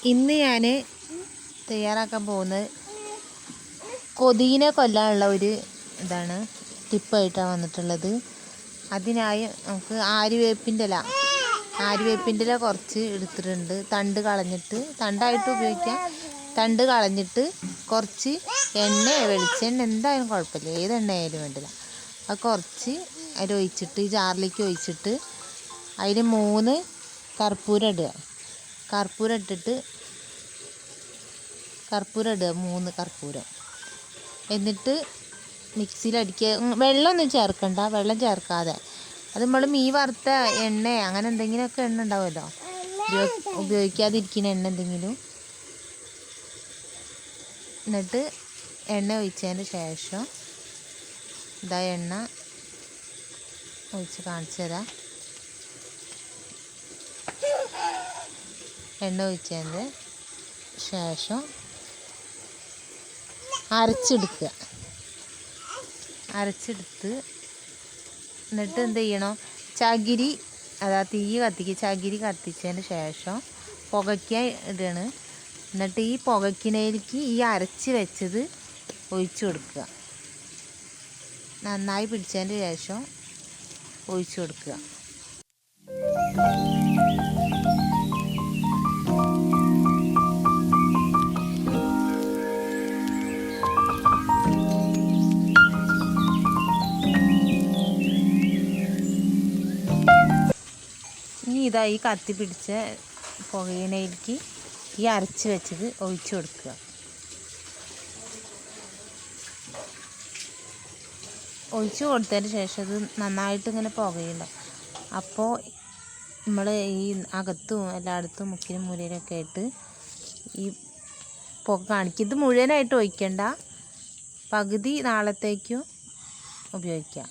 ഇന്ന് ഞാൻ തയ്യാറാക്കാൻ പോകുന്നത് കൊതുകിനെ കൊല്ലാനുള്ള ഒരു ഇതാണ്, ടിപ്പായിട്ടാണ് വന്നിട്ടുള്ളത്. അതിനായി നമുക്ക് ആര്യവേപ്പിൻ്റെ ഇല കുറച്ച് എടുത്തിട്ടുണ്ട്. തണ്ട് കളഞ്ഞിട്ട്, തണ്ടായിട്ട് ഉപയോഗിക്കാം. തണ്ട് കളഞ്ഞിട്ട് കുറച്ച് എണ്ണ, വെളിച്ചെണ്ണ എന്തായാലും കുഴപ്പമില്ല, ഏത് എണ്ണ ആയാലും വേണ്ടില്ല. അത് കുറച്ച് അതിലൊഴിച്ചിട്ട്, ജാറിലേക്ക് ഒഴിച്ചിട്ട് അതിൽ 3 കർപ്പൂരം ഇടുക. കർപ്പൂരം ഇടുക, 3 കർപ്പൂരം. എന്നിട്ട് മിക്സിയിൽ അടിക്കുക. വെള്ളമൊന്നും ചേർക്കണ്ട, വെള്ളം ചേർക്കാതെ. അത് നമ്മൾ മീൻ വറുത്ത എണ്ണ അങ്ങനെ എന്തെങ്കിലുമൊക്കെ എണ്ണ ഉണ്ടാവുമല്ലോ, ഉപയോഗിക്കാതിരിക്കുന്ന എണ്ണ എന്തെങ്കിലും. എന്നിട്ട് എണ്ണ ഒഴിച്ചതിന് ശേഷം ഇതാ എണ്ണ ഒഴിച്ച് കാണിച്ചു തരാം. എണ്ണ ഒഴിച്ചതിന് ശേഷം അരച്ചെടുത്ത് എന്നിട്ട് എന്ത് ചെയ്യണം, ചകിരി തീ കത്തിക്കുക. ചകിരി കത്തിച്ചതിന് ശേഷം പുകയ്ക്കാൻ ഇടുകയാണ്. എന്നിട്ട് ഈ പുകയ്ക്കുന്നതിലേക്ക് ഈ അരച്ച് വെച്ചത് ഒഴിച്ചു കൊടുക്കുക. നന്നായി പിടിച്ചതിന് ശേഷം ഒഴിച്ചു കൊടുക്കുക. ഇനി ഇതാ ഈ കത്തി പിടിച്ച പുകയിലേക്ക് ഈ അരച്ച് വെച്ചത് ഒഴിച്ചു കൊടുക്കുക. ഒഴിച്ചു കൊടുത്തതിന് ശേഷം ഇത് നന്നായിട്ട് ഇങ്ങനെ പുകയുണ്ട്. അപ്പോൾ നമ്മൾ ഈ അകത്തും എല്ലായിടത്തും മുക്കിനും മൂലയിലൊക്കെ ആയിട്ട് ഈ പുക കാണിക്കും. ഇത് മുഴുവനായിട്ട് ഒഴിക്കണ്ട, പകുതി നാളത്തേക്കും ഉപയോഗിക്കാം.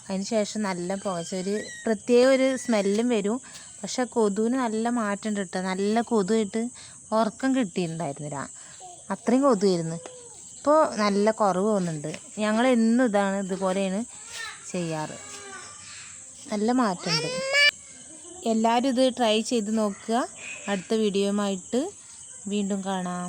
അതിന് ശേഷം നല്ല പുകച്ചൊരു പ്രത്യേക ഒരു സ്മെല്ലും വരും. പക്ഷെ കൊതുവിന് നല്ല മാറ്റം ഉണ്ട് കേട്ടോ. നല്ല കൊതുവായിട്ട് ഉറക്കം കിട്ടിയിട്ടുണ്ടായിരുന്നില്ല, അത്രയും കൊതുവായിരുന്നു. ഇപ്പോൾ നല്ല കുറവ് തോന്നുന്നുണ്ട്. ഞങ്ങൾ എന്നും ഇതുപോലെയാണ് ചെയ്യാറ്. നല്ല മാറ്റമുണ്ട്. എല്ലാവരും ഇത് ട്രൈ ചെയ്ത് നോക്കുക. അടുത്ത വീഡിയോയുമായിട്ട് വീണ്ടും കാണാം.